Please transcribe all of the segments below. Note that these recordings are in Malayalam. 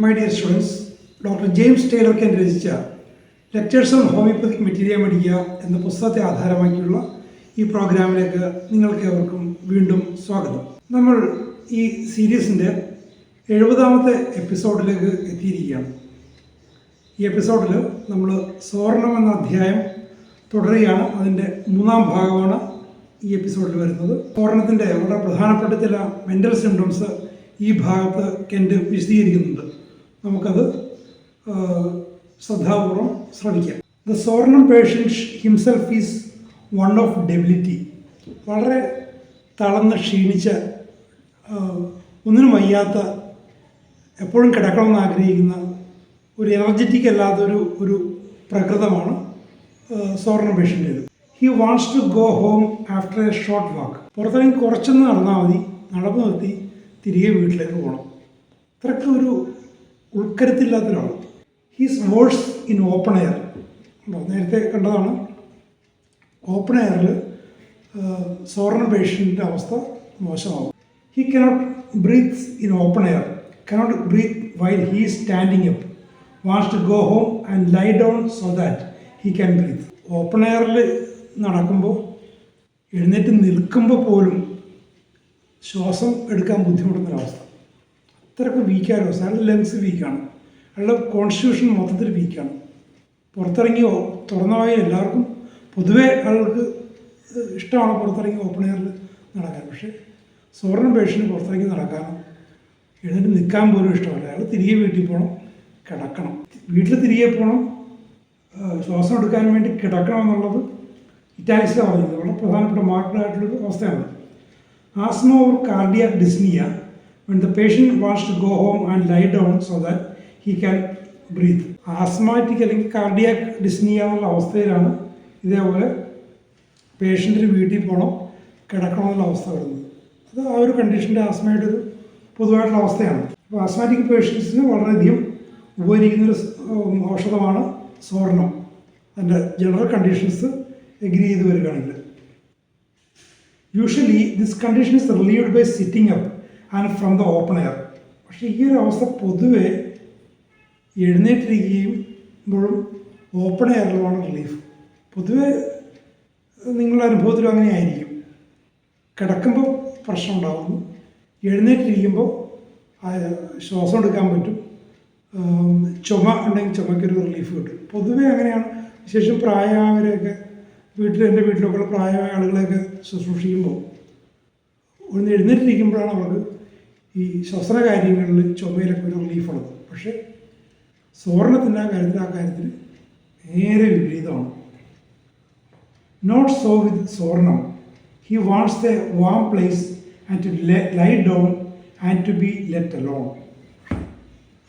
My dear students, Dr. James Taylor Ken രചിച്ച ലെക്ചേഴ്സ് ഓൺ ഹോമിയോപ്പതിക് മെറ്റീരിയ മെഡിക്ക എന്ന പുസ്തകത്തെ ആധാരമാക്കിയുള്ള ഈ പ്രോഗ്രാമിലേക്ക് നിങ്ങൾക്ക് ഏവർക്കും വീണ്ടും സ്വാഗതം. നമ്മൾ ഈ സീരീസിൻ്റെ 70ാമത്തെ എപ്പിസോഡിലേക്ക് എത്തിയിരിക്കുകയാണ്. ഈ എപ്പിസോഡിൽ നമ്മൾ സോർണം എന്ന അധ്യായം തുടരുകയാണ്. അതിൻ്റെ 3ാം ഭാഗമാണ് ഈ എപ്പിസോഡിൽ വരുന്നത്. സോർണത്തിൻ്റെ വളരെ പ്രധാനപ്പെട്ട ചില മെൻ്റൽ സിംറ്റംസ് ഈ ഭാഗത്ത് കെൻ്റ് വിശദീകരിക്കുന്നുണ്ട്. നമുക്കത് ശ്രദ്ധാപൂർവം ശ്രമിക്കാം. The psorinum patient himself is one of debility. വളരെ തളർന്ന് ക്ഷീണിച്ച, ഒന്നിനും വയ്യാത്ത, എപ്പോഴും കിടക്കണമെന്ന് ആഗ്രഹിക്കുന്ന, ഒരു എനർജറ്റിക് അല്ലാത്തൊരു ഒരു പ്രകൃതമാണ് സോർണം പേഷ്യൻ്റേത്. He wants to go home after a short walk. പുറത്തിറങ്ങി കുറച്ചൊന്ന് നടന്നാൽ മതി, നടന്നു നിർത്തി തിരികെ വീട്ടിലേക്ക് പോകണം. അത്രയ്ക്ക് ഒരു ഉൾക്കരുത്തില്ലാത്തൊരാൾ. He's worse in open air. നേരത്തെ കണ്ടതാണ്. ഓപ്പൺ എയറിൽ സോർണം പേഷ്യൻ്റെ അവസ്ഥ മോശമാകും. He cannot breathe in open air, cannot breathe while he standing up, wants to go home and lie down so that he can breathe. Open എയറിൽ നടക്കുമ്പോൾ, എഴുന്നേറ്റ് നിൽക്കുമ്പോൾ പോലും ശ്വാസം എടുക്കാൻ ബുദ്ധിമുട്ടുന്നൊരവസ്ഥ. അത്രയ്ക്ക് വീക്കായ അവസ്ഥ. അയാളുടെ ലങ്സ് വീക്കാണ്, അയാളുടെ കോൺസ്റ്റിറ്റ്യൂഷൻ മൊത്തത്തിൽ വീക്കാണ്. പുറത്തിറങ്ങിയോ തുറന്ന വായിൽ എല്ലാവർക്കും പൊതുവേ ആൾക്ക് ഇഷ്ടമാണ് പുറത്തിറങ്ങി ഓപ്പൺ എയറിൽ നടക്കാൻ. പക്ഷേ സോർണം പേഷ്യൻ്റ് പുറത്തിറങ്ങി നടക്കാനും എഴുന്നേറ്റ് നിൽക്കാൻ പോലും ഇഷ്ടമല്ല. അയാൾ തിരികെ വീട്ടിൽ പോകണം, കിടക്കണം. വീട്ടിൽ തിരികെ പോകണം, ശ്വാസം എടുക്കാൻ വേണ്ടി കിടക്കണം എന്നുള്ളത് ഇറ്റാലിക്സിലാണ് പറഞ്ഞത്. വളരെ പ്രധാനപ്പെട്ട മാർക്കഡായിട്ടുള്ളൊരു അവസ്ഥയാണ്. Asthma or cardiac dyspnoea, when the patient wants to go home and lie down so that he can breathe. Asthmatic അല്ലെങ്കിൽ കാർഡിയാക് ഡിസ്നിയ എന്നുള്ള അവസ്ഥയിലാണ് ഇതേപോലെ പേഷ്യൻറ്റിന് വീട്ടിൽ പോകണം, കിടക്കണം എന്നുള്ള അവസ്ഥ വരുന്നത്. അത് ആ ഒരു കണ്ടീഷൻ്റെ ആസ്മയുടെ ഒരു പൊതുവായിട്ടുള്ള അവസ്ഥയാണ്. അപ്പോൾ ആസ്മാറ്റിക് പേഷ്യൻസിന് വളരെയധികം ഉപകരിക്കുന്നൊരു ഔഷധമാണ് സോർണം. അതിൻ്റെ ജനറൽ കണ്ടീഷൻസ് എഗ്രി ചെയ്ത് വരികയാണെങ്കിൽ. Usually this condition is relieved by sitting up and from the open air. പക്ഷേ ഈ ഒരു അവസ്ഥ പൊതുവെ എഴുന്നേറ്റിരിക്കുമ്പോഴും ഓപ്പൺ എയറിലുമാണ് റിലീഫ്. പൊതുവെ നിങ്ങളുടെ അനുഭവത്തിലും അങ്ങനെ ആയിരിക്കും. കിടക്കുമ്പോൾ പ്രശ്നം ഉണ്ടാകുന്നു, എഴുന്നേറ്റിരിക്കുമ്പോൾ ശ്വാസം എടുക്കാൻ പറ്റും. ചുമ ഉണ്ടെങ്കിൽ ചുമക്കൊരു റിലീഫ് കിട്ടും. പൊതുവെ അങ്ങനെയാണ്. വിശേഷം പ്രായമായവരെയൊക്കെ എൻ്റെ വീട്ടിലൊക്കെയുള്ള പ്രായമായ ആളുകളെയൊക്കെ ശുശ്രൂഷിക്കുമ്പോൾ ഒന്ന് എഴുന്നേറ്റിരിക്കുമ്പോഴാണ് അവർക്ക് ഈ ശ്വസന കാര്യങ്ങളിൽ ചുമയിലൊക്കെ ഒരു റിലീഫുള്ളത്. പക്ഷേ സോർണത്തിൻ്റെ ആ കാര്യത്തിൽ നേരെ വിപരീതമാണ്. Not so with psorinum. He wants a warm place and to lie down and to be let alone.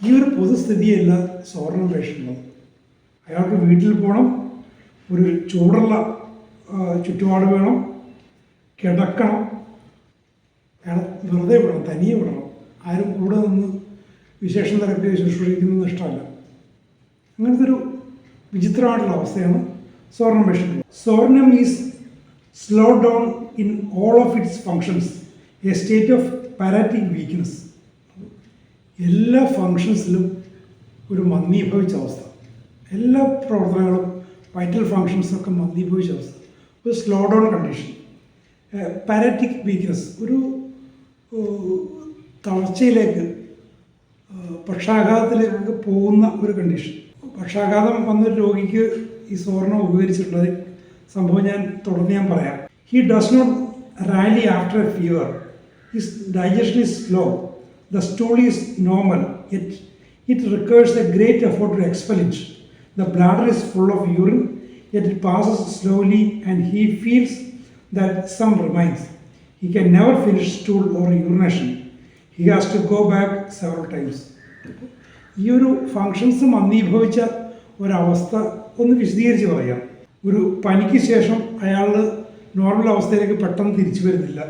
ഈ ഒരു പൊതുസ്ഥിതിയല്ല സോർണം പേഷ്യൻ്റുള്ളത്. അയാൾക്ക് വീട്ടിൽ പോകണം, ഒരു ചൂടുള്ള ചുറ്റുപാട് വേണം, കിടക്കണം, അയാൾ വെറുതെ വിടണം, തനിയെ വിടണം. ആരും കൂടെ നിന്ന് വിശേഷം തിരക്കി ശുശ്രൂഷിക്കുന്നത് ഇഷ്ടമല്ല. അങ്ങനത്തെ ഒരു വിചിത്രമായിട്ടുള്ള അവസ്ഥയാണ് psorinum patient. Psorinum is slow down in all of its functions, a state of paralytic weakness. എല്ലാ ഫങ്ഷൻസിലും ഒരു മന്ദീഭവിച്ച അവസ്ഥ, എല്ലാ പ്രവർത്തനങ്ങളും വൈറ്റൽ ഫങ്ഷൻസൊക്കെ മന്ദീഭവിച്ച അവസ്ഥ, ഒരു സ്ലോ ഡൗൺ കണ്ടീഷൻ. പാരാറ്റിക് വീക്ക്നെസ്, ഒരു തളർച്ചയിലേക്ക്, പക്ഷാഘാതത്തിലേക്കൊക്കെ പോകുന്ന ഒരു കണ്ടീഷൻ. പക്ഷാഘാതം വന്നൊരു രോഗിക്ക് ഈ സോർണം ഉപകരിച്ചിട്ടുള്ള സംഭവം ഞാൻ പറയാം. He does not rally after a fever. His digestion is slow. The stool is normal, it requires a great effort to expel it. The bladder is full of urine, yet it passes slowly and he feels that some remains. He can never finish stool or urination. He has to go back several times. ഈ ഒരു ഫങ്ഷൻസ് മന്ദീഭവിച്ച ഒരവസ്ഥ ഒന്ന് വിശദീകരിച്ച് പറയാം. ഒരു പനിക്ക് ശേഷം അയാൾ നോർമൽ അവസ്ഥയിലേക്ക് പെട്ടെന്ന് തിരിച്ചു വരുന്നില്ല.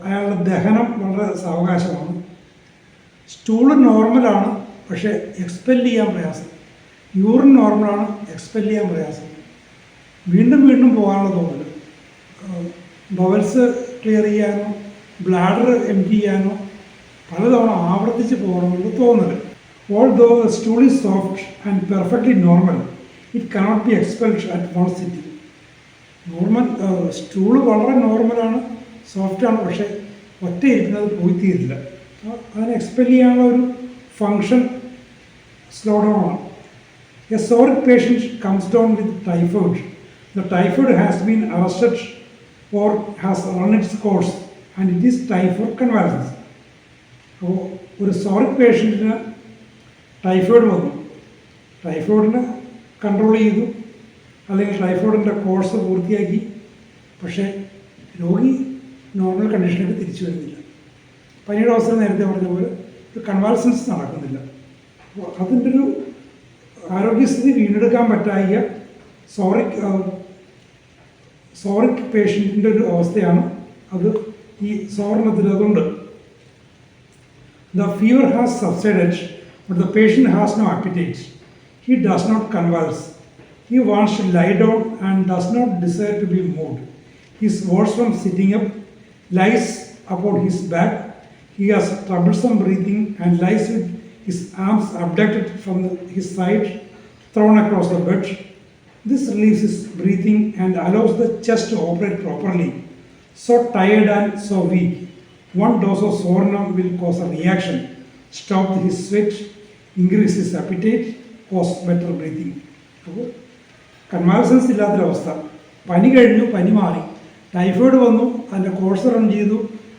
അയാളുടെ ദഹനം വളരെ സാവകാശമാണ്. സ്റ്റൂള് നോർമലാണ്, പക്ഷേ എക്സ്പെൽ ചെയ്യാൻ പ്രയാസം. യൂറിൻ നോർമലാണ്, എക്സ്പെൽ ചെയ്യാൻ പ്രയാസം. വീണ്ടും വീണ്ടും പോകാനുള്ള തോന്നൽ. ബവൽസ് ക്ലിയർ ചെയ്യാനോ ബ്ലാഡർ എംപ്റ്റി ചെയ്യാനോ പലതവണ ആവർത്തിച്ച് പോകണമെന്ന് തോന്നൽ. Although the stool is soft and perfectly normal, it cannot be expelled at one sitting. Stool വളരെ നോർമലാണ്, സോഫ്റ്റാണ്, പക്ഷേ ഒറ്റ ഇരിക്കുന്നത് പോയി തീരില്ല. അതിനെ എക്സ്പെൽ ചെയ്യാനുള്ള ഒരു ഫങ്ഷൻ സ്ലോ ഡൗൺ ആണ്. A psoric patient comes down with typhoid. The typhoid has been arrested or has run its course and it is time for convalescence. അപ്പോൾ ഒരു സോറിക് പേഷ്യൻറ്റിന് ടൈഫോയിഡ് വന്നു, ടൈഫോയിഡിനെ കൺട്രോൾ ചെയ്തു, അല്ലെങ്കിൽ ടൈഫോയിഡിൻ്റെ കോഴ്സ് പൂർത്തിയാക്കി, പക്ഷേ രോഗി നോർമൽ കണ്ടീഷനിലേക്ക് തിരിച്ചു വരുന്നില്ല. പനിയുടെ അവസരം നേരത്തെ പറഞ്ഞ പോലെ ഒരു കൺവാൾസൻസ് നടക്കുന്നില്ല. അപ്പോൾ അതിൻ്റെ ഒരു ആരോഗ്യസ്ഥിതി വീണ്ടെടുക്കാൻ പറ്റായ സോറിക് പേഷ്യൻറ്റിൻ്റെ ഒരു അവസ്ഥയാണ് അത്. ഈ സോർണത്തിൽ അതുണ്ട്. The fever has subsided, but the patient has no appetite. He does not convulse. He wants to lie down and does not desire to be moved. He swerves from sitting up, lies upon his back. He has troublesome breathing and lies with his arms abducted from his side, thrown across the bed. This relieves his breathing and allows the chest to operate properly. So tired and so weak. One dose of Sornum will cause a reaction, stop his sweat, increase his appetite, cause better breathing. അപ്പോൾ കൺവാൾസൻസ് ഇല്ലാത്തൊരവസ്ഥ. പനി കഴിഞ്ഞു, പനി മാറി, ടൈഫോയിഡ് വന്നു, അതിൻ്റെ കോഴ്സ് റൺ ചെയ്തു,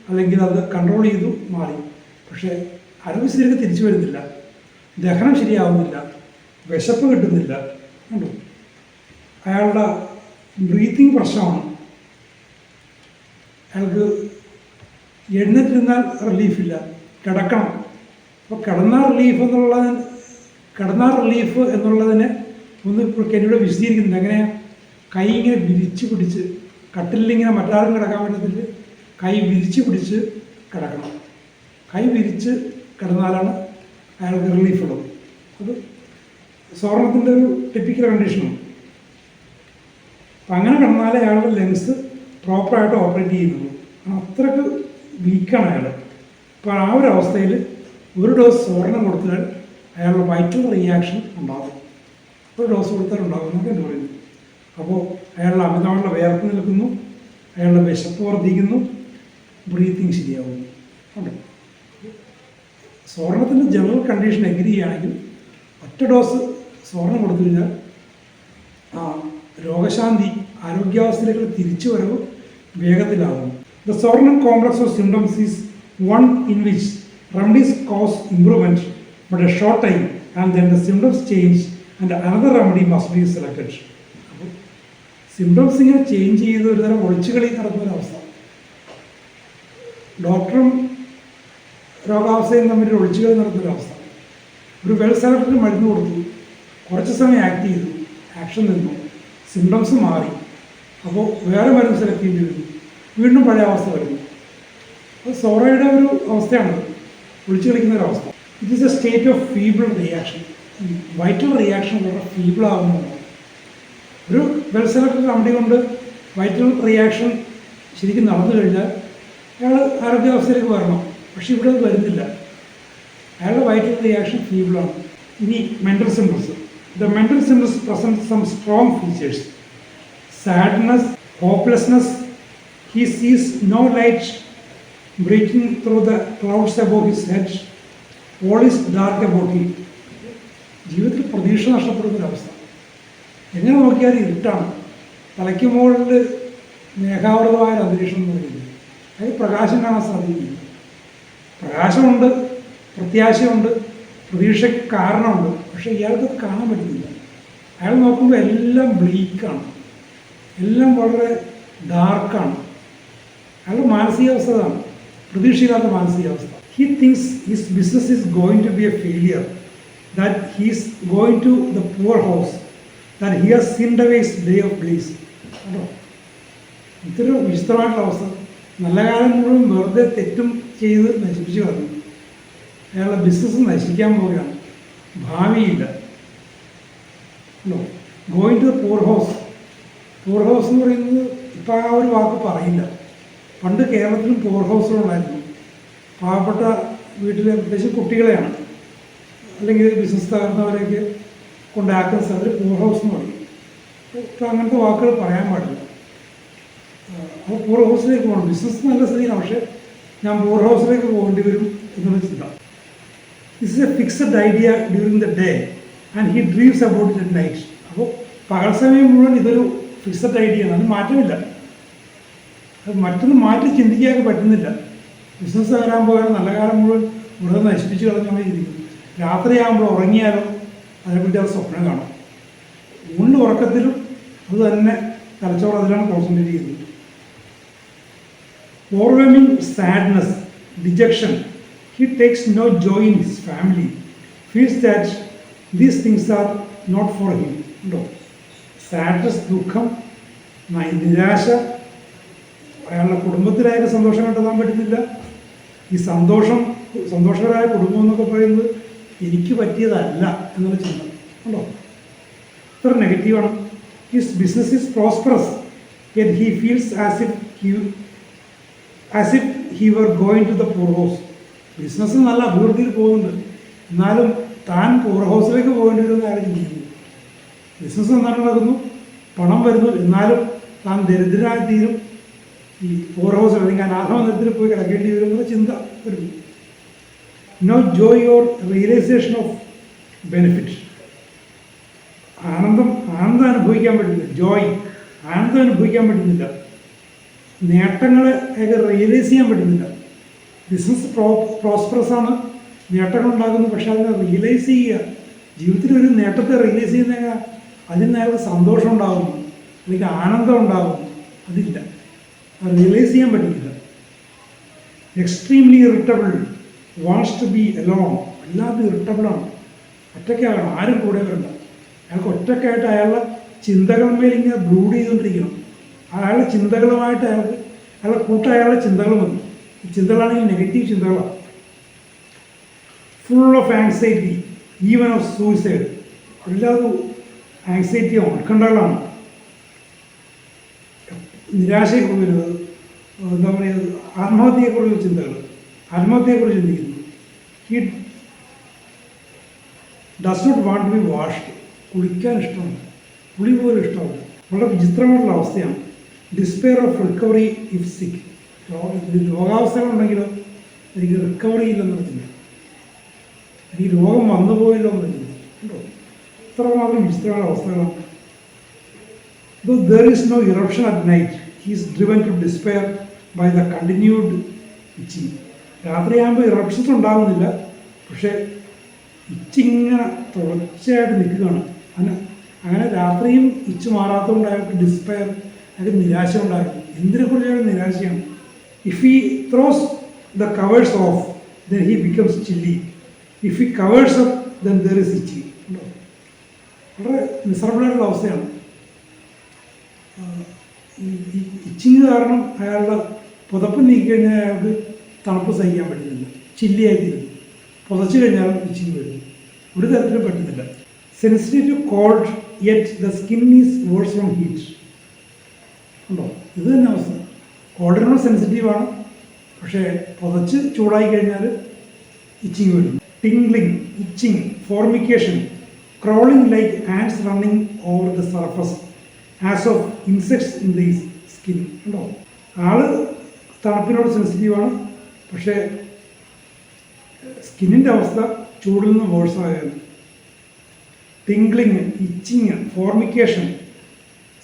അല്ലെങ്കിൽ അത് കൺട്രോൾ ചെയ്തു, മാറി. പക്ഷേ ആരോഗ്യസ്ഥിതിക്ക് തിരിച്ചു വരുന്നില്ല, ദഹനം ശരിയാവുന്നില്ല, വിശപ്പ് കിട്ടുന്നില്ല. കണ്ടു, അയാളുടെ ബ്രീത്തിങ് പ്രശ്നമാണ്. അയാൾക്ക് എഴുന്നേറ്റിരുന്നാൽ റിലീഫില്ല, കിടക്കണം. അപ്പോൾ കിടന്നാൽ റിലീഫ് എന്നുള്ളതിനെ ഒന്ന് ഇപ്പോൾ എന്നോട് വിശദീകരിക്കുന്നുണ്ട്. എങ്ങനെയാണ്? കൈ ഇങ്ങനെ വിരിച്ച് പിടിച്ച്, കട്ടിലിങ്ങനെ മറ്റാരും കിടക്കാൻ പറ്റത്തില്ല, കൈ വിരിച്ച് പിടിച്ച് കിടക്കണം. കൈ വിരിച്ച് കിടന്നാലാണ് അയാൾക്ക് റിലീഫുള്ളത്. അത് സോർണത്തിൻ്റെ ഒരു ടിപ്പിക്കൽ കണ്ടീഷനാണ്. അപ്പം അങ്ങനെ കിടന്നാലേ അയാളുടെ ലങ്സ് പ്രോപ്പറായിട്ട് ഓപ്പറേറ്റ് ചെയ്യുന്നുള്ളൂ. അത്രയ്ക്ക് വീക്കാണ് അയാൾ. അപ്പോൾ ആ ഒരു അവസ്ഥയിൽ ഒരു ഡോസ് സോർണം കൊടുത്താൽ അയാളുടെ വൈറ്റൽ റിയാക്ഷൻ ഉണ്ടാകും. ഒരു ഡോസ് കൊടുത്താൽ ഉണ്ടാകും എന്നൊക്കെ എന്ന് പറയുന്നു. അപ്പോൾ അയാളുടെ അമിതമായിട്ടുള്ള വേർപ്പ് നിൽക്കുന്നു, അയാളുടെ വിശപ്പ് വർദ്ധിക്കുന്നു, ബ്രീത്തിങ് ശരിയാവുന്നു. ഉണ്ട്. സോർണത്തിൻ്റെ ജനറൽ കണ്ടീഷൻ എഗ്രി ചെയ്യുകയാണെങ്കിൽ ഒറ്റ ഡോസ് സോർണം കൊടുത്തു കഴിഞ്ഞാൽ രോഗശാന്തി, ആരോഗ്യാവസ്ഥയിലേക്ക് തിരിച്ചു വരവ് വേഗത്തിലാകുന്നു. The Sornum complex of symptoms is one in which remedies cause improvement but a short time, and then the symptoms change and another remedy must be selected. അപ്പോൾ സിംറ്റംസ് ഇങ്ങനെ ചേഞ്ച് ചെയ്ത് ഒരു തരം ഒളിച്ചുകളി നടക്കുന്നൊരവസ്ഥ. ഡോക്ടറും രോഗാവസ്ഥയും തമ്മിൽ ഒളിച്ചുകളി നടത്തുന്നൊരവസ്ഥ. ഒരു വെൽ സെലക്ടഡ് മരുന്ന് കൊടുത്തു, കുറച്ച് സമയം ആക്ട് ചെയ്തു, ആക്ഷൻ നിന്നു, സിംറ്റംസ് മാറി, അപ്പോൾ വേറെ മരുന്ന് സെലക്ട് ചെയ്യേണ്ടി വരുന്നു, വീണ്ടും പഴയ അവസ്ഥ വരുന്നു. അത് സോറയുടെ ഒരു അവസ്ഥയാണ്, ഒളിച്ചു കളിക്കുന്നൊരവസ്ഥ. It is a state of feeble reaction. Vital reaction വളരെ ഫീബിളാകുന്നതാണ്. ഒരു വെൽ സെലക്ടഡ് റെമഡി കൊണ്ട് വൈറ്റൽ റിയാക്ഷൻ ശരിക്കും നടന്നു കഴിഞ്ഞാൽ അയാൾ ആരോഗ്യാവസ്ഥയിലേക്ക് വരണം. പക്ഷെ ഇവിടെ അത് വരുന്നില്ല, അയാളുടെ വൈറ്റൽ റിയാക്ഷൻ ഫീബിളാണ്. ഇനി mental symptoms. The mental symptoms present some strong features. Sadness, hopelessness. He sees no light breaking through the clouds above his head. All is dark about him. ജീവിതത്തിൽ പ്രതീക്ഷ നഷ്ടപ്പെടുന്നൊരവസ്ഥ. എങ്ങനെ നോക്കിയാലും ഇരുട്ടാണ്. തലയ്ക്ക് മുകളിൽ മേഘാവൃതമായ അന്തരീക്ഷം എന്ന് പറയുന്നത് അതിൽ പ്രകാശം കാണാൻ സാധിക്കില്ല. പ്രകാശമുണ്ട്, പ്രത്യാശയുണ്ട്, പ്രതീക്ഷയ്ക്ക് കാരണമുണ്ട്, പക്ഷേ ഇയാൾക്ക് കാണാൻ പറ്റുന്നില്ല. അയാൾ നോക്കുമ്പോൾ എല്ലാം ബ്ലീക്കാണ്, എല്ലാം വളരെ ഡാർക്കാണ്. അയാളുടെ മാനസികാവസ്ഥ അതാണ്, പ്രതീക്ഷയില്ലാത്ത മാനസികാവസ്ഥ. He thinks his business is going to be a failure, that he is going to the poor house, that he has sinned away his day of bliss. കേട്ടോ, ഇതൊരു വിചിത്രമായിട്ടുള്ള അവസ്ഥ. നല്ല കാലം മുഴുവൻ വെറുതെ തെറ്റും ചെയ്ത് നശിപ്പിച്ച് കളഞ്ഞു. അയാളുടെ ബിസിനസ് നശിക്കാൻ പോവുകയാണ്, ഭാവിയില്ല. Going to the poor house. Poor house എന്ന് പറയുന്നത് ഇപ്പം ആ ഒരു വാക്ക് പറയില്ല. പണ്ട് കേരളത്തിലും പുവർ ഹൗസുകളുണ്ടായിരുന്നു. പാവപ്പെട്ട വീട്ടിലെ പ്രത്യേകിച്ച് കുട്ടികളെയാണ്, അല്ലെങ്കിൽ ബിസിനസ് തകർന്നവരെയൊക്കെ കൊണ്ടാക്കുന്ന സ്ഥലത്ത് പൂർ ഹൗസ് എന്ന് പറയും. ഇപ്പോൾ അങ്ങനത്തെ വാക്കുകൾ പറയാൻ പാടില്ല. അപ്പോൾ പൂർ ഹൗസിലേക്ക് പോകണം. ബിസിനസ് നല്ല സ്ഥിതിയാണ്, പക്ഷേ ഞാൻ പൂർ ഹൗസിലേക്ക് പോകേണ്ടി വരും എന്നുള്ള ചിന്ത. This is A fixed idea during the day and he dreams about it at night. അപ്പോൾ പകൽ സമയം മുഴുവൻ ഇതൊരു ഫിക്സഡ് ഐഡിയ ആണ്, അത് മാറ്റമില്ല. അത് മറ്റൊന്ന് മാറ്റി ചിന്തിക്കാൻ പറ്റുന്നില്ല. ബിസിനസ് തകരാൻ പോയാൽ നല്ല കാലം മുഴുവൻ ഇവിടെ നശിപ്പിച്ച് കളഞ്ഞാൽ ഇരിക്കും. രാത്രിയാകുമ്പോൾ ഉറങ്ങിയാലും അതിനെപ്പറ്റി അത് സ്വപ്നം കാണും. ഊണിന് ഉറക്കത്തിലും അത് തന്നെ തലച്ചോറ് അതിലാണ് കോൺസെൻട്രേറ്റ് ചെയ്യുന്നത്. Overwhelming sadness, dejection. He takes no joy in his family. Feels that these things are not for him. No. Sadness, ദുഃഖം, നിരാശ. അയാളുടെ കുടുംബത്തിലായാലും സന്തോഷം കണ്ടെത്താൻ പറ്റുന്നില്ല. ഈ സന്തോഷകരമായ കുടുംബം എന്നൊക്കെ പറയുന്നത് എനിക്ക് പറ്റിയതല്ല എന്നുള്ള ചിന്ത ഉണ്ടോ? ഇത്ര നെഗറ്റീവാണ്. His business is prosperous, yet he feels as if he were going to the poor house. Business നല്ല അഭിവൃദ്ധിയിൽ പോകുന്നുണ്ട്, എന്നാലും താൻ പൂർ ഹൗസിലേക്ക് പോകേണ്ടി വരുമെന്ന് അയാൾ ചിന്തിക്കുന്നു. ബിസിനസ് നന്നായിട്ട് നടക്കുന്നു, പണം വരുന്നു, എന്നാലും താൻ ദരിദ്രനായി തീരും, ഈ പൂർ ഹൗസ് അല്ലെങ്കിൽ അനാഥമന്ദിരത്തിൽ പോയി കിടക്കേണ്ടി വരും എന്നുള്ള ചിന്ത വരുന്നു. No joy or realisation of benefit. ആനന്ദം അനുഭവിക്കാൻ പറ്റുന്നില്ല. ജോയ്, ആനന്ദം അനുഭവിക്കാൻ പറ്റുന്നില്ല. നേട്ടങ്ങളെ റിയലൈസ് ചെയ്യാൻ പറ്റുന്നില്ല. ബിസിനസ് പ്രോസ്പറസ് ആണ്, നേട്ടങ്ങൾ ഉണ്ടാകുന്നു, പക്ഷെ അതിനെ റിയലൈസ് ചെയ്യുക, ജീവിതത്തിൽ ഒരു നേട്ടത്തെ റിയലൈസ് ചെയ്യുന്ന അതിന് നേരത്തെ സന്തോഷം ഉണ്ടാകുന്നു അല്ലെങ്കിൽ ആനന്ദം ഉണ്ടാകുന്നു, അതില്ല, അത് റിയലൈസ് ചെയ്യാൻ പറ്റുന്നില്ല. Extremely irritable, wants to be alone. വല്ലാതെ ഇറിറ്റബിളാണ്, ഒറ്റയ്ക്കാകണം, ആരും കൂടെ വരണ്ട. അയാൾക്ക് ഒറ്റയ്ക്കായിട്ട് അയാളുടെ ചിന്തകളിന്മേൽ ഇങ്ങനെ ബ്രൂഡ് ചെയ്തുകൊണ്ടിരിക്കണം. അയാളുടെ ചിന്തകളുമായിട്ട് അയാളുടെ അയാളുടെ ചിന്തകൾ മതി. ഈ ചിന്തകളാണെങ്കിൽ നെഗറ്റീവ് ചിന്തകളാണ്. Full of anxiety, even of suicide. വല്ലാതെ ആങ്സൈറ്റിയാണ്, ഉത്കണ്ഠകളാണ്, നിരാശയെക്കുറിച്ച്, എന്താ പറയുക, ആത്മഹത്യയെക്കുറിച്ചുള്ള ചിന്തകൾ, ആത്മഹത്യയെക്കുറിച്ച് ചിന്തിക്കുന്നു. He does not want to be washed. കുളിക്കാൻ ഇഷ്ടമാണ്, കുളി പോലും ഇഷ്ടമല്ല. വളരെ വിചിത്രമായിട്ടുള്ള അവസ്ഥയാണ്. ഡിസ്പെയർ ഓഫ് റിക്കവറി ഇഫ് സിക്ക്. രോഗാവസ്ഥകളുണ്ടെങ്കിലോ എനിക്ക് റിക്കവറി ഇല്ലെന്ന് ചിന്ത, എനിക്ക് രോഗം വന്നുപോയല്ലോ എന്ന് ചിന്ത ഉണ്ടോ? ഇത്രമാത്രം വിചിത്രമായ അവസ്ഥകളാണ്. Though there is no eruption at night, he is driven to despair by the continued itching. രാത്രിയാകുമ്പോൾ ഇറപ്ഷൻസ് ഉണ്ടാകുന്നില്ല, പക്ഷേ ഇച്ചിങ്ങനെ തുടർച്ചയായിട്ട് നിൽക്കുകയാണ്. അങ്ങനെ രാത്രിയും ഇച്ച് മാറാത്തതുകൊണ്ട് അയാൾക്ക് ഡിസ്പയർ, അയാൾക്ക് നിരാശ ഉണ്ടാകും. എന്തിനെക്കുറിച്ച് അയാൾക്ക് നിരാശയാണ്. If he throws the covers off, then he becomes chilly. If he covers up, then there is itchy. വളരെ മിസറബിളായിട്ടുള്ള അവസ്ഥയാണ്. ഈ ഇച്ചിങ് കാരണം അയാളുടെ പുതപ്പ് നീക്കിക്കഴിഞ്ഞാൽ അയാൾക്ക് തണുപ്പ് സഹിക്കാൻ പറ്റുന്നില്ല, ചില്ലിയായിത്തീരും. പുതച്ചു കഴിഞ്ഞാൽ ഇച്ചിങ് വരും, ഒരു തരത്തിലും പറ്റുന്നില്ല. Sensitive to cold, yet the skin is worse from heat. ഉണ്ടോ? ഇത് തന്നെ അവസ്ഥ. കോൾഡിനോട് സെൻസിറ്റീവാണ്, പക്ഷേ പുതച്ച് ചൂടായി കഴിഞ്ഞാൽ ഇച്ചിങ് വരും. Tingling, itching, formication, crawling like ants running over the surface as of insects in the skin. ഉണ്ടോ? ആള് തണുപ്പിനോട് സെൻസിറ്റീവാണ്, പക്ഷേ സ്കിന്നിൻ്റെ അവസ്ഥ ചൂടിൽ നിന്ന് വേഴ്സാകുകയാണ്. ടിംഗ്ലിങ്, ഇച്ചിങ്, ഫോർമിക്കേഷൻ,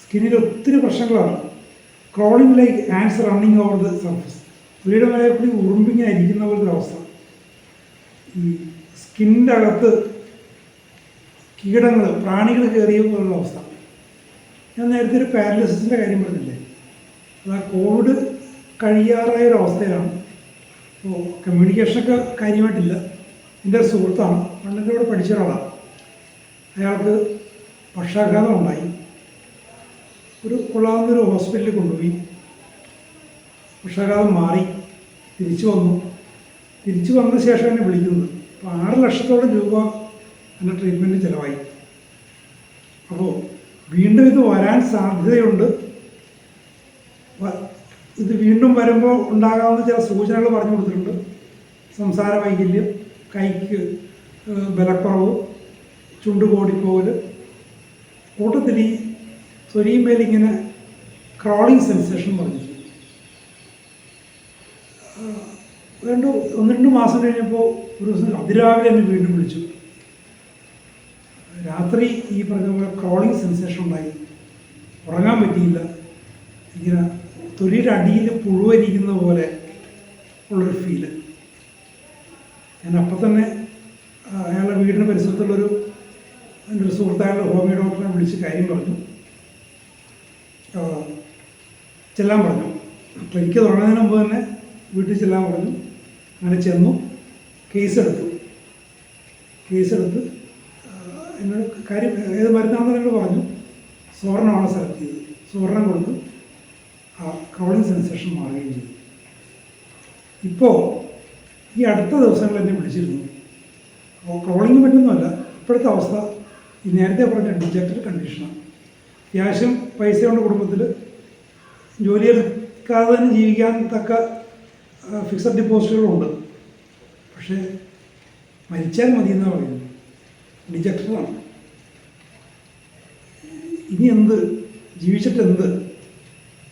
സ്കിന്നിൽ ഒത്തിരി പ്രശ്നങ്ങളാണ്. Crawling like ants running over the surface. പുള്ളിയുടെ മേലെ കൂടി ഉറുമ്പിങ്ങനെ ഇരിക്കുന്ന പോലത്തെ അവസ്ഥ. ഈ സ്കിന്നിൻ്റെ അകത്ത് കീടങ്ങൾ, പ്രാണികൾ കയറിയ പോലുള്ള അവസ്ഥ. ഞാൻ നേരത്തെ ഒരു പാരലിസിസിൻ്റെ കാര്യം പറഞ്ഞില്ലേ, അത് ആ കോവിഡ് കഴിയാറായ ഒരു അവസ്ഥയിലാണ്. അപ്പോൾ കമ്മ്യൂണിക്കേഷനൊക്കെ കാര്യമായിട്ടില്ല. എൻ്റെ ഒരു സുഹൃത്താണ്, പണ്ടെൻ്റെ കൂടെ പഠിച്ച ഒരാളാണ്. അയാൾക്ക് പക്ഷാഘാതം ഉണ്ടായി. ഒരു കൊള്ളാവുന്നൊരു ഹോസ്പിറ്റലിൽ കൊണ്ടുപോയി. പക്ഷാഘാതം മാറി, തിരിച്ചു വന്നു. തിരിച്ചു വന്ന ശേഷം എന്നെ വിളിക്കുന്നത്. അപ്പോൾ 6 ലക്ഷത്തോളം രൂപ എൻ്റെ ട്രീറ്റ്മെൻറ്റ് ചിലവായി. അപ്പോൾ വീണ്ടും ഇത് വരാൻ സാധ്യതയുണ്ട്. ഇത് വീണ്ടും വരുമ്പോൾ ഉണ്ടാകാവുന്ന ചില സൂചനകൾ പറഞ്ഞു കൊടുത്തിട്ടുണ്ട്. സംസാര വൈകല്യം, കൈക്ക് ബലക്കുറവ്, ചുണ്ട് കോടിപ്പോകൽ, കൂട്ടത്തിൽ ഈ തൊലിയുമേലിങ്ങനെ ക്രോളിങ് സെൻസേഷൻ പറഞ്ഞു. ഒന്ന് രണ്ട് മാസം കഴിഞ്ഞപ്പോൾ ഒരു ദിവസം അതിരാവിലെ എന്നെ വീണ്ടും വിളിച്ചു. രാത്രി ഈ പറഞ്ഞ പോലെ ക്രോളിങ് സെൻസേഷൻ ഉണ്ടായി, ഉറങ്ങാൻ പറ്റിയില്ല. ഇങ്ങനെ തൊലിയുടെ അടിയിൽ പുഴുവരിക്കുന്ന പോലെ ഉള്ളൊരു ഫീല്. ഞാൻ അപ്പം തന്നെ അയാളുടെ വീടിന് പരിസരത്തുള്ളൊരു എൻ്റെ ഒരു സുഹൃത്തായുള്ള ഹോമിയോ ഡോക്ടറെ വിളിച്ച് കാര്യം പറഞ്ഞു, ചെല്ലാൻ പറഞ്ഞു. ക്ലിനിക്ക് തുടങ്ങുന്നതിന് മുമ്പ് തന്നെ വീട്ടിൽ ചെല്ലാൻ പറഞ്ഞു. അങ്ങനെ ചെന്നു, കേസെടുത്ത് എന്നോട് കാര്യം ഏത് മരുന്നാണെന്ന് എന്നോട് പറഞ്ഞു. സ്വർണ്ണമാണ് സെലക്ട് ചെയ്തത്. സ്വർണ്ണം കൊടുത്ത് ആ ക്രോളിങ് സെൻസേഷൻ മാറുകയും ചെയ്തു. ഇപ്പോൾ ഈ അടുത്ത ദിവസങ്ങളിൽ എന്നെ വിളിച്ചിരുന്നു. ക്രോളിങ് പറ്റുന്നതല്ല, ഇപ്പോഴത്തെ അവസ്ഥ ഈ നേരത്തെ പറഞ്ഞ ഡിജക്റ്റഡ് കണ്ടീഷനാണ്. അത്യാവശ്യം പൈസയുണ്ട് കുടുംബത്തിൽ, ജോലിയെടുക്കാതെ തന്നെ ജീവിക്കാൻ തക്ക ഫിക്സഡ് ഡിപ്പോസിറ്റുകളുണ്ട്. പക്ഷേ മരിച്ചാൽ മതി എന്നാണ് പറയുന്നത്. ഡിജക്റ്റഡാണ്. ഇനി എന്ത്, ജീവിച്ചിട്ട് എന്ത്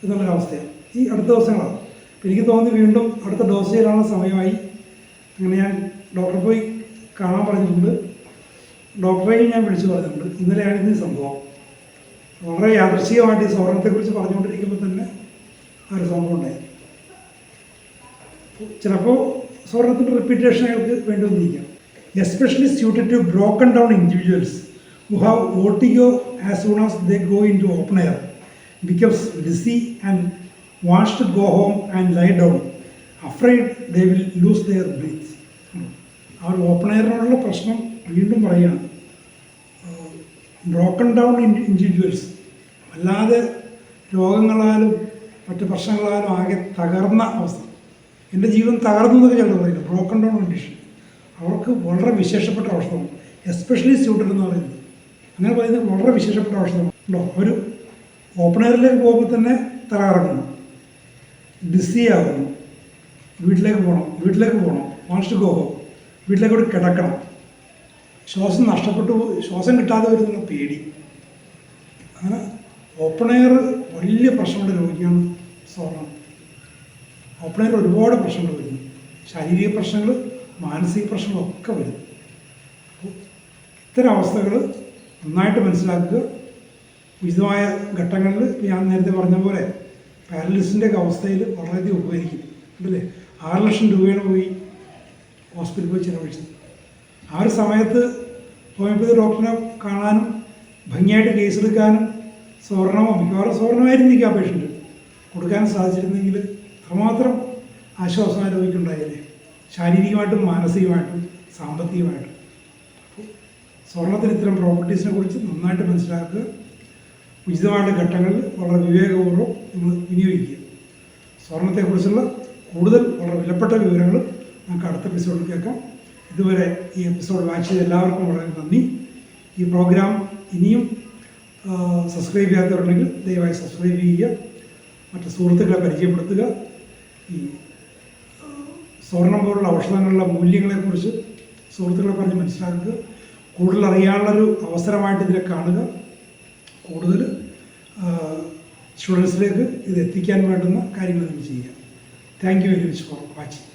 എന്നുള്ളൊരവസ്ഥയാണ് ഈ അടുത്ത ദിവസങ്ങളാണ്. അപ്പം എനിക്ക് തോന്നി വീണ്ടും അടുത്ത ഡോസ് ചെയ്യാനുള്ള സമയമായി. അങ്ങനെ ഞാൻ ഡോക്ടറെ പോയി കാണാൻ പറഞ്ഞിട്ടുണ്ട്. ഡോക്ടറെയും ഞാൻ വിളിച്ചു പറഞ്ഞിട്ടുണ്ട്. ഇന്നലെയാണ് ഇന്ന് സംഭവം. വളരെ യാദൃശ്ചികമായിട്ട് ഈ സ്വർണ്ണത്തെക്കുറിച്ച് പറഞ്ഞുകൊണ്ടിരിക്കുമ്പോൾ തന്നെ ആ ഒരു സംഭവം ഉണ്ടായി. ചിലപ്പോൾ സ്വർണ്ണത്തിൻ്റെ റിപ്പീറ്റേഷൻ അയാൾക്ക് വേണ്ടി വന്നിരിക്കാം. Especially suited to broken down individuals who have vertigo as soon as they go into open air, becomes dizzy and wants to go home and lie down, afraid they will lose their breath. ആ ഒരു ഓപ്പൺ എയറിനുള്ള പ്രശ്നം വീണ്ടും പറയുകയാണ്. ബ്രോക്കൺ ഡൗൺ ഇൻഡിവിജ്വൽസ്, അല്ലാതെ രോഗങ്ങളാലും മറ്റ് പ്രശ്നങ്ങളാലും ആകെ തകർന്ന അവസ്ഥ. എൻ്റെ ജീവൻ തകർന്നു എന്നൊക്കെ ചിലർ പറയുന്നത് ബ്രോക്കൺ ഡൗൺ കണ്ടീഷൻ. അവർക്ക് വളരെ വിശേഷപ്പെട്ട ഔഷധമാണ് എസ്പെഷ്യലി സ്യൂട്ടഡ് എന്ന് പറയുന്നത്. അങ്ങനെ പറയുന്നത് വളരെ വിശേഷപ്പെട്ട ഔഷധമാണ്. ഉണ്ടോ, ഒരു ഓപ്പൺ എയറിലേക്ക് പോകുമ്പോൾ തന്നെ തകർക്കുന്നു, ഡിസി ആകുന്നു, വീട്ടിലേക്ക് പോകണം, വാണ്ട്സ് ടു ഗോ ഹോം, വീട്ടിലേക്ക് കൂടി കിടക്കണം, ശ്വാസം നഷ്ടപ്പെട്ടു, ശ്വാസം കിട്ടാതെ വരുന്ന പേടി. അങ്ങനെ ഓപ്പൺ എയർ വലിയ പ്രശ്നമുള്ള രോഗിയാണ് സ്വർണ്ണം. ഓപ്പൺ എയർ ഒരുപാട് പ്രശ്നങ്ങൾ വരുന്നു, ശാരീരിക പ്രശ്നങ്ങൾ, മാനസിക പ്രശ്നങ്ങളൊക്കെ വരും. അപ്പോൾ ഇത്തരം അവസ്ഥകൾ നന്നായിട്ട് മനസ്സിലാക്കുക. ഉചിതമായ ഘട്ടങ്ങളിൽ ഞാൻ നേരത്തെ പറഞ്ഞ പോലെ പാരലിസിൻ്റെയൊക്കെ അവസ്ഥയിൽ വളരെയധികം ഉപകരിക്കും. ഉണ്ടല്ലേ, 6 ലക്ഷം രൂപയാണ് പോയി ഹോസ്പിറ്റലിൽ പോയി ചിലവഴിച്ചത്. ആ ഒരു സമയത്ത് ഹോമിയോപ്പതി ഡോക്ടറിനെ കാണാനും ഭംഗിയായിട്ട് കേസെടുക്കാനും സ്വർണ്ണമോ മിക്കവാറും സ്വർണ്ണമായിരുന്നിരിക്കും ആ പേഷ്യൻ്റ് കൊടുക്കാനും സാധിച്ചിരുന്നെങ്കിൽ അത്രമാത്രം ആശ്വാസം ആ രോഗിക്കുണ്ടായില്ലേ, ശാരീരികമായിട്ടും മാനസികമായിട്ടും സാമ്പത്തികമായിട്ടും. അപ്പോൾ സ്വർണ്ണത്തിന് ഇത്തരം പ്രോപ്പർട്ടീസിനെ കുറിച്ച് നന്നായിട്ട് മനസ്സിലാക്കുക. ഉചിതമായിട്ട് ഘട്ടങ്ങളിൽ വളരെ വിവേകപൂർവ്വം നമ്മൾ വിനിയോഗിക്കുക. സ്വർണ്ണത്തെക്കുറിച്ചുള്ള കൂടുതൽ വളരെ വിലപ്പെട്ട വിവരങ്ങൾ നമുക്ക് അടുത്ത എപ്പിസോഡിൽ കേൾക്കാം. ഇതുവരെ ഈ എപ്പിസോഡ് വാച്ച് ചെയ്ത എല്ലാവർക്കും വളരെ നന്ദി. ഈ പ്രോഗ്രാം ഇനിയും സബ്സ്ക്രൈബ് ചെയ്യാത്തവരുണ്ടെങ്കിൽ ദയവായി സബ്സ്ക്രൈബ് ചെയ്യുക, മറ്റ് സുഹൃത്തുക്കളെ പരിചയപ്പെടുത്തുക. ഈ സ്വർണ്ണം പോലുള്ള ഔഷധങ്ങളുടെ മൂല്യങ്ങളെക്കുറിച്ച് സുഹൃത്തുക്കളെ പറഞ്ഞ് മനസ്സിലാക്കുക. കൂടുതൽ അറിയാനുള്ളൊരു അവസരമായിട്ട് ഇതിനെ കാണുക. കൂടുതൽ സ്റ്റുഡൻസിലേക്ക് ഇത് എത്തിക്കാൻ വേണ്ടുന്ന കാര്യങ്ങൾ നിങ്ങൾ ചെയ്യുക. Thank you very much for watching.